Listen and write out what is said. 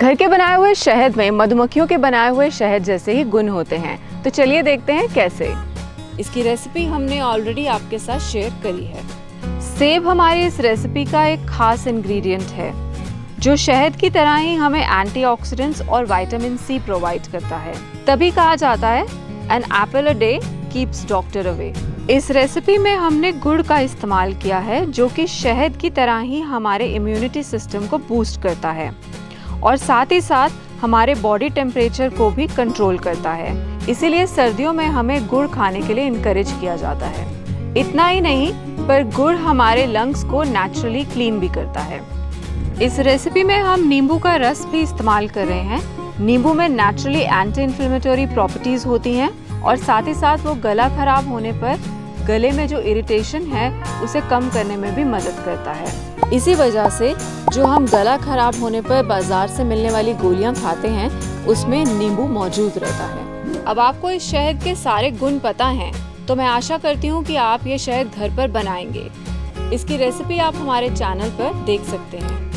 घर के बनाए हुए शहद में मधुमक्खियों के बनाए हुए शहद जैसे ही गुण होते हैं। तो चलिए देखते हैं कैसे। इसकी रेसिपी हमने ऑलरेडी आपके साथ शेयर करी है। सेब हमारी इस रेसिपी का एक खास इंग्रेडिएंट है जो शहद की तरह ही हमें एंटीऑक्सीडेंट्स और विटामिन सी प्रोवाइड करता है। तभी कहा जाता है an apple a day keeps doctor away. इस रेसिपी में हमने गुड़ का इस्तेमाल किया है जो कि शहद की तरह ही हमारे इम्यूनिटी सिस्टम को बूस्ट करता है और साथ ही साथ हमारे बॉडी टेम्परेचर को भी कंट्रोल करता है। इसीलिए सर्दियों में हमें गुड़ खाने के लिए इनकरेज किया जाता है। इतना ही नहीं पर गुड़ हमारे लंग्स को नेचुरली क्लीन भी करता है। इस रेसिपी में हम नींबू का रस भी इस्तेमाल कर रहे हैं। नींबू में नेचुरली एंटी इन्फ्लेमेटरी प्रॉपर्टीज होती हैं और साथ ही साथ वो गला खराब होने पर गले में जो इरिटेशन है उसे कम करने में भी मदद करता है। इसी वजह से जो हम गला खराब होने पर बाजार से मिलने वाली गोलियां खाते हैं उसमें नींबू मौजूद रहता है। अब आपको इस शहद के सारे गुण पता हैं, तो मैं आशा करती हूँ कि आप ये शहद घर पर बनाएंगे। इसकी रेसिपी आप हमारे चैनल पर देख सकते हैं।